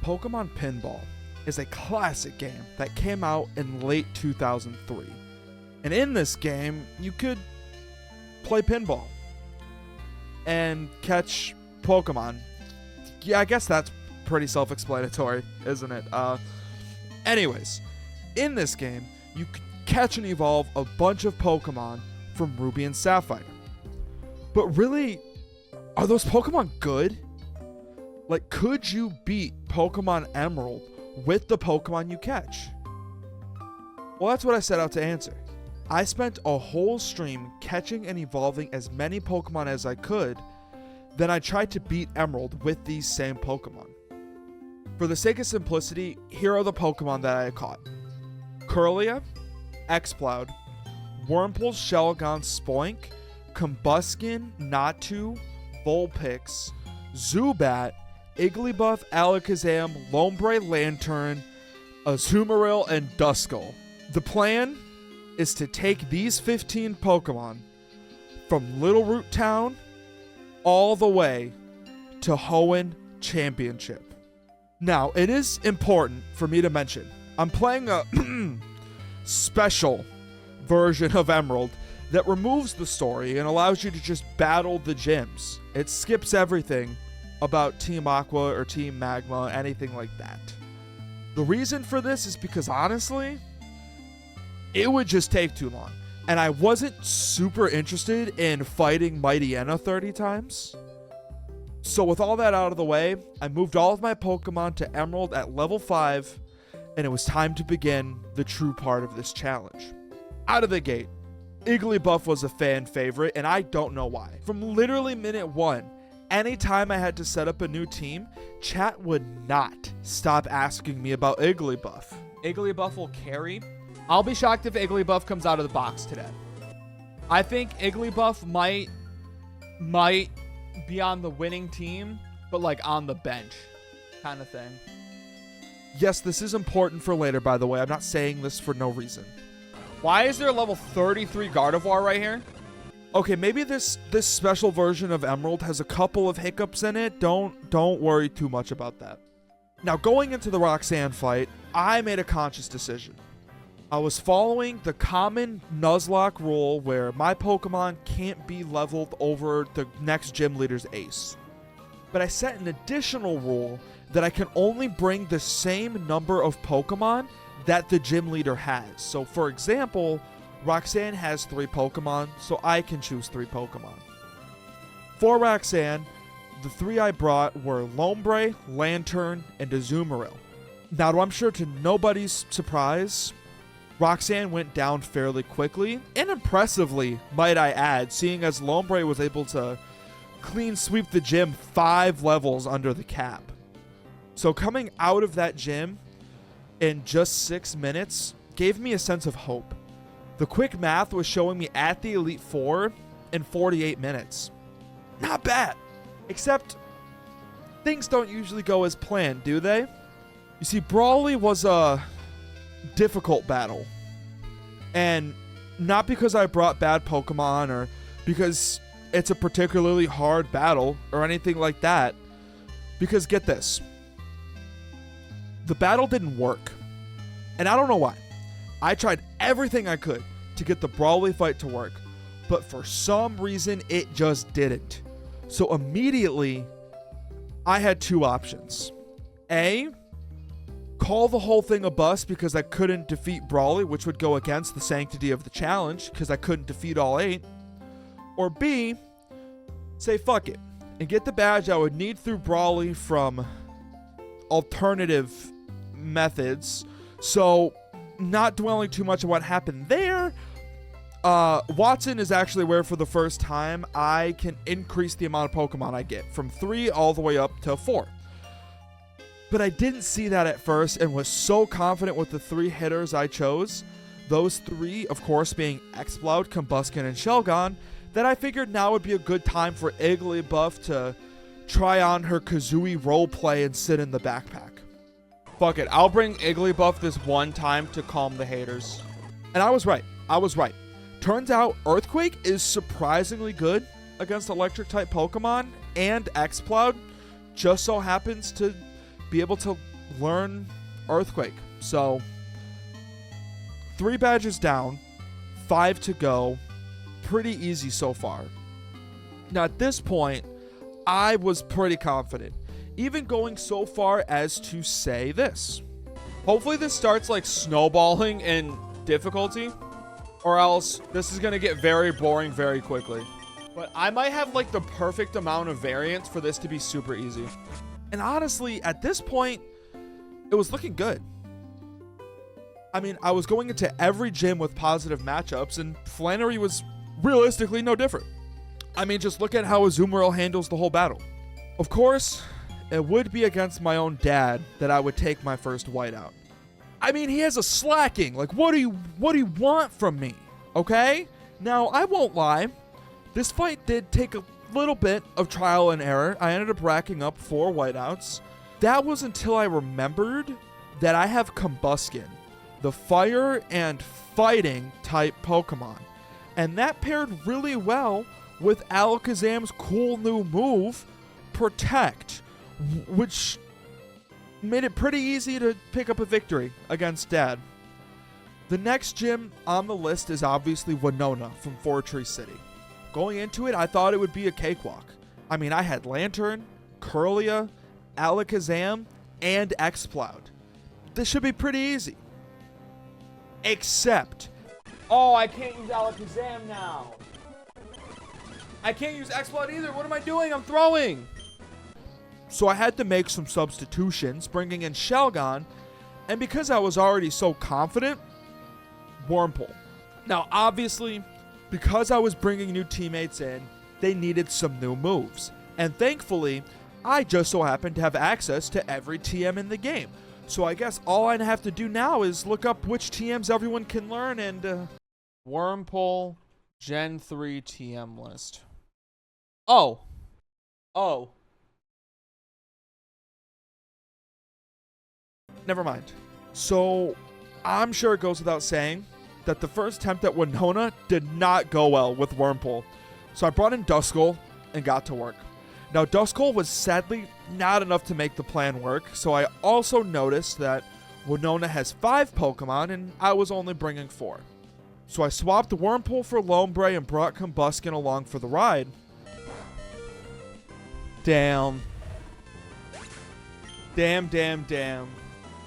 Pokemon Pinball is a classic game that came out in late 2003. And in this game, you could play pinball and catch Pokemon. Yeah, I guess that's pretty self-explanatory, isn't it? Anyways, in this game, you could catch and evolve a bunch of Pokemon from Ruby and Sapphire. But really, are those Pokemon good? Like, could you beat Pokemon Emerald with the Pokemon you catch? Well, that's what I set out to answer. I spent a whole stream catching and evolving as many Pokemon as I could, then I tried to beat Emerald with these same Pokemon. For the sake of simplicity, here are the Pokemon that I caught. Curlia, Exploud, Wurmple, Shelgon, Spoink, Combuskin, Natu, Vulpix, Zubat, Igglybuff, Alakazam, Lombre, Lantern, Azumarill, and Duskull. The plan is to take these 15 Pokemon from Little Root Town all the way to Hoenn Championship. Now, it is important for me to mention, I'm playing a special version of Emerald that removes the story and allows you to just battle the gyms. It skips everything about Team Aqua or Team Magma, anything like that. The reason for this is because, honestly, it would just take too long. And I wasn't super interested in fighting Mightyena 30 times. So with all that out of the way, I moved all of my Pokemon to Emerald at level 5, and it was time to begin the true part of this challenge. Out of the gate, Igglybuff was a fan favorite, and I don't know why. From literally minute 1, anytime I had to set up a new team, chat would not stop asking me about Igglybuff. Igglybuff will carry. I'll be shocked if Igglybuff comes out of the box today. I think Igglybuff might be on the winning team, but like on the bench kind of thing. Yes, this is important for later, by the way. I'm not saying this for no reason. Why is there a level 33 Gardevoir right here? Okay, maybe this special version of Emerald has a couple of hiccups in it. Don't worry too much about that. Now, going into the Roxanne fight, I made a conscious decision. I was following the common Nuzlocke rule where my Pokemon can't be leveled over the next gym leader's ace. But I set an additional rule that I can only bring the same number of Pokemon that the gym leader has. So for example, Roxanne has 3 Pokemon, so I can choose 3 Pokemon. For Roxanne, the 3 I brought were Lombre, Lantern, and Azumarill. Now, I'm sure to nobody's surprise, Roxanne went down fairly quickly, and impressively, might I add, seeing as Lombre was able to clean sweep the gym 5 levels under the cap. So coming out of that gym in just 6 minutes gave me a sense of hope. The quick math was showing me at the Elite Four in 48 minutes. Not bad, except things don't usually go as planned, do they? You see, Brawly was a difficult battle, and not because I brought bad Pokemon or because it's a particularly hard battle or anything like that, because get this, the battle didn't work, and I don't know why. I tried everything I could to get the Brawly fight to work, but for some reason it just didn't. So immediately I had 2 options. A, call the whole thing a bust because I couldn't defeat Brawly, which would go against the sanctity of the challenge because I couldn't defeat all 8. Or B, say fuck it and get the badge I would need through Brawly from alternative methods. So, not dwelling too much on what happened there, Watson is actually where for the first time I can increase the amount of Pokemon I get from 3 all the way up to 4. But I didn't see that at first and was so confident with the 3 hitters I chose, those 3 of course being Exploud, Combuskin, and Shelgon, that I figured now would be a good time for Igglybuff to try on her Kazooie roleplay and sit in the backpack. Fuck it, I'll bring Igglybuff this one time to calm the haters. And I was right. Turns out Earthquake is surprisingly good against electric type Pokemon, and Exploud just so happens to be able to learn Earthquake. So 3 badges down, 5 to go. Pretty easy so far. Now at this point, I was pretty confident, even going so far as to say this. Hopefully this starts like snowballing in difficulty, or else this is going to get very boring very quickly. But I might have like the perfect amount of variance for this to be super easy. And honestly, at this point, it was looking good. I mean, I was going into every gym with positive matchups, and Flannery was realistically no different. I mean, just look at how Azumarill handles the whole battle. Of course, it would be against my own dad that I would take my first whiteout. I mean, he has a slacking. Like, what do you want from me? Okay? Now, I won't lie. This fight did take a little bit of trial and error. I ended up racking up 4 whiteouts. That was until I remembered that I have Combuskin, the fire and fighting type Pokemon. And that paired really well with Alakazam's cool new move, Protect, which made it pretty easy to pick up a victory against Dad. The next gym on the list is obviously Winona from Fortree City. Going into it, I thought it would be a cakewalk. I mean, I had Lantern, Curlia, Alakazam, and Exploud. This should be pretty easy. Except, Oh, I can't use Alakazam now. I can't use Exploud either. What am I doing? I'm throwing. so I had to make some substitutions, bringing in Shelgon, and because I was already so confident, Wurmple. Now, obviously, because I was bringing new teammates in, they needed some new moves. And thankfully, I just so happened to have access to every TM in the game. So I guess all I have to do now is look up which TMs everyone can learn and... Wurmple Gen 3 TM list. Oh. Never mind. So, I'm sure it goes without saying that the first attempt at Winona did not go well with Wurmple. So I brought in Duskull and got to work. Now, Duskull was sadly not enough to make the plan work, so I also noticed that Winona has 5 Pokemon and I was only bringing 4. So I swapped Wurmple for Lombre and brought Combuskin along for the ride. Damn.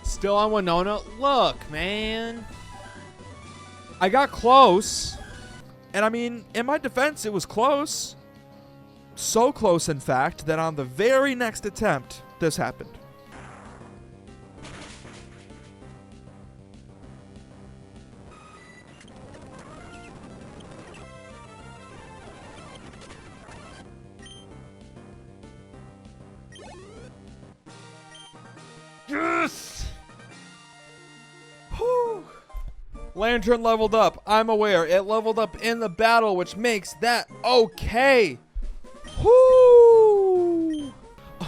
Still on Winona? Look, man. I got close. And I mean, in my defense, it was close. So close, in fact, that on the very next attempt, this happened. Yes! Whew. Lantern leveled up. I'm aware. It leveled up in the battle, which makes that okay. Whoo!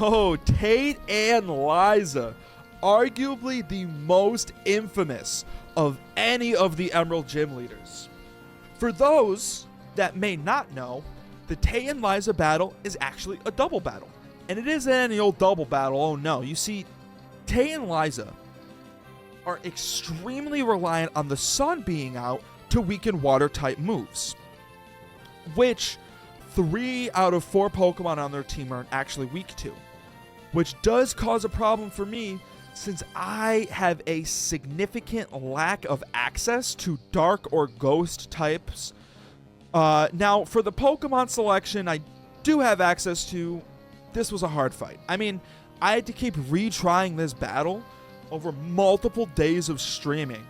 Oh, Tate and Liza. Arguably the most infamous of any of the Emerald Gym leaders. For those that may not know, the Tate and Liza battle is actually a double battle. And it isn't any old double battle, oh no. You see, Tate and Liza are extremely reliant on the sun being out to weaken water-type moves, which 3 out of 4 Pokemon on their team are actually weak to, which does cause a problem for me since I have a significant lack of access to dark or ghost types. Now, for the Pokemon selection, I do have access to. This was a hard fight. I mean, I had to keep retrying this battle over multiple days of streaming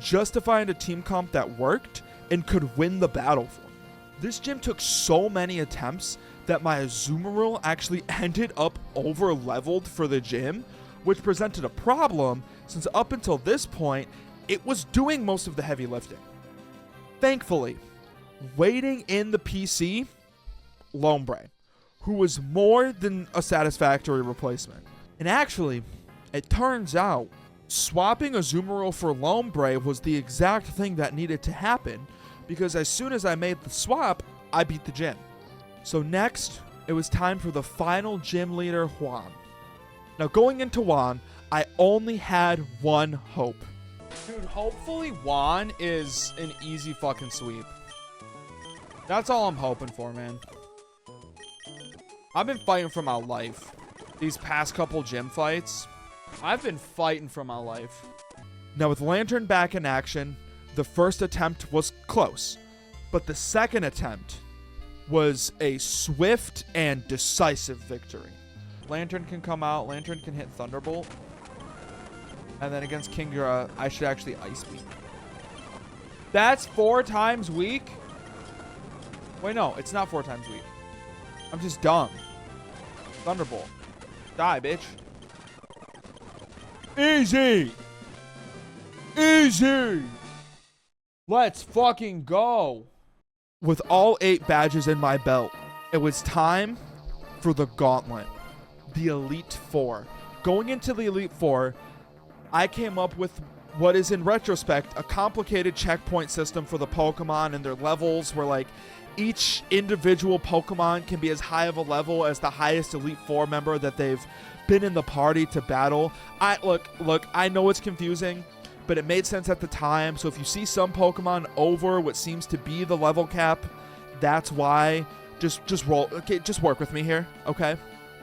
just to find a team comp that worked and could win the battle for me. This gym took so many attempts that my Azumarill actually ended up over-leveled for the gym, which presented a problem since up until this point, it was doing most of the heavy lifting. Thankfully, waiting in the PC, Lombre, who was more than a satisfactory replacement. And actually, it turns out, swapping Azumarill for Lombre was the exact thing that needed to happen, because as soon as I made the swap, I beat the gym. So next, it was time for the final gym leader, Juan. Now going into Juan, I only had one hope. Dude, hopefully Juan is an easy fucking sweep. That's all I'm hoping for, man. I've been fighting for my life. These past couple gym fights, I've been fighting for my life. Now with Lantern back in action, the first attempt was close, but the second attempt was a swift and decisive victory. Lantern can come out, Lantern can hit Thunderbolt, and then against Kingura, I should actually Ice Beam. That's 4 times weak? Wait, no, it's not 4 times weak. I'm just dumb. Thunderbolt. Die, bitch. Easy! Easy! Let's fucking go. With all 8 badges in my belt, it was time for the gauntlet, the Elite Four. Going into the Elite Four, I came up with what is in retrospect a complicated checkpoint system for the Pokemon and their levels, where like each individual Pokemon can be as high of a level as the highest Elite Four member that they've been in the party to battle. Look, I know it's confusing, but it made sense at the time. So if you see some Pokemon over what seems to be the level cap, that's why. Just roll. Okay, just work with me here, okay?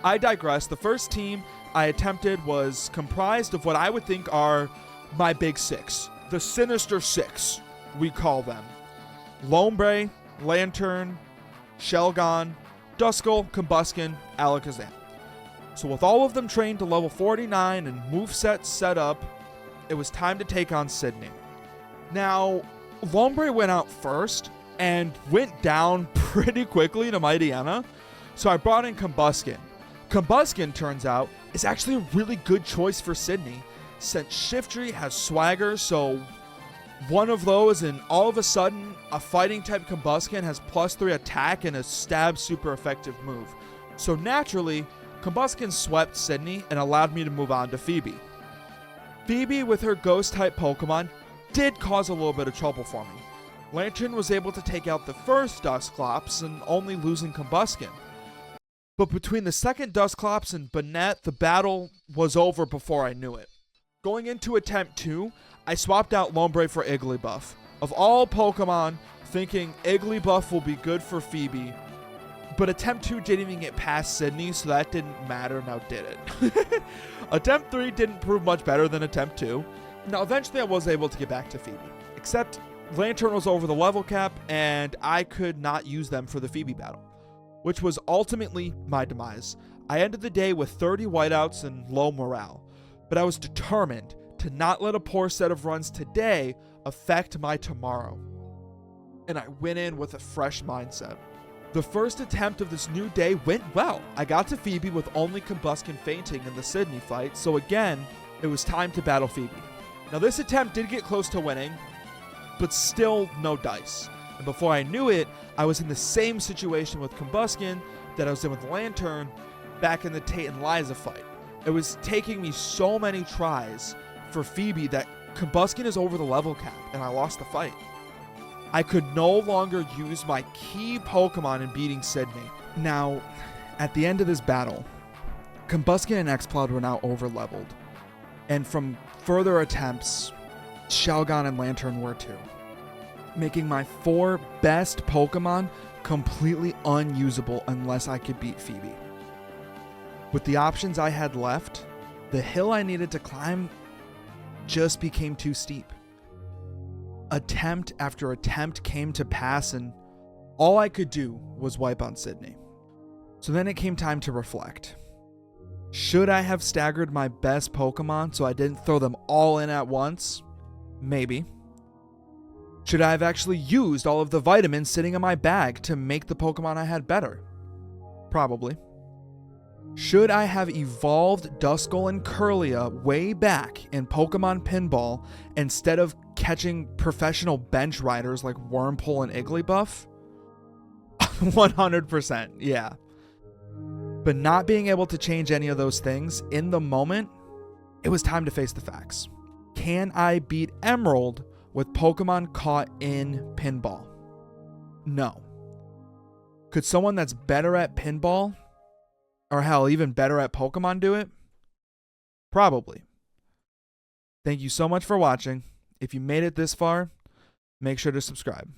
I digress. The first team I attempted was comprised of what I would think are my big 6. The Sinister 6, we call them. Lombre, Lantern, Shelgon, Duskull, Combuskin, Alakazam. So with all of them trained to level 49 and movesets set up, it was time to take on Sydney. Now, Lombre went out first and went down pretty quickly to Mightyena, so I brought in Combuskin. Combuskin, turns out, is actually a really good choice for Sydney, since Shiftry has Swagger, so one of those, and all of a sudden, a fighting type Combuskin has +3 attack and a stab super effective move. So naturally, Combuskin swept Sydney and allowed me to move on to Phoebe. Phoebe, with her ghost type Pokemon, did cause a little bit of trouble for me. Lantern was able to take out the first Dusclops and only losing Combuskin. But between the second Dusclops and Banette, the battle was over before I knew it. Going into attempt 2, I swapped out Lombre for Igglybuff. Of all Pokemon, thinking Igglybuff will be good for Phoebe, but attempt 2 didn't even get past Sydney, so that didn't matter, now did it? Attempt 3 didn't prove much better than attempt 2. Now eventually I was able to get back to Phoebe, except Lantern was over the level cap and I could not use them for the Phoebe battle, which was ultimately my demise. I ended the day with 30 whiteouts and low morale, but I was determined to not let a poor set of runs today affect my tomorrow. And I went in with a fresh mindset. The first attempt of this new day went well. I got to Phoebe with only Combuskin fainting in the Sydney fight, so again, it was time to battle Phoebe. Now this attempt did get close to winning, but still no dice. And before I knew it, I was in the same situation with Combuskin that I was in with Lantern back in the Tate and Liza fight. It was taking me so many tries for Phoebe that Combuskin is over the level cap and I lost the fight. I could no longer use my key Pokemon in beating Sydney. Now, at the end of this battle, Combuskin and Exploud were now over leveled. And from further attempts, Shelgon and Lantern were too, making my 4 best Pokemon completely unusable unless I could beat Phoebe. With the options I had left, the hill I needed to climb just became too steep. Attempt after attempt came to pass and all I could do was wipe on Sydney. So then it came time to reflect. Should I have staggered my best Pokemon so I didn't throw them all in at once? Maybe. Should I have actually used all of the vitamins sitting in my bag to make the Pokemon I had better? Probably. Should I have evolved Duskull and Kirlia way back in Pokemon Pinball instead of catching professional bench riders like Wurmple and Igglybuff? 100%, yeah. But not being able to change any of those things in the moment, it was time to face the facts. Can I beat Emerald with Pokemon caught in Pinball? No. Could someone that's better at Pinball, or hell, even better at Pokemon do it? Probably. Thank you so much for watching. If you made it this far, make sure to subscribe.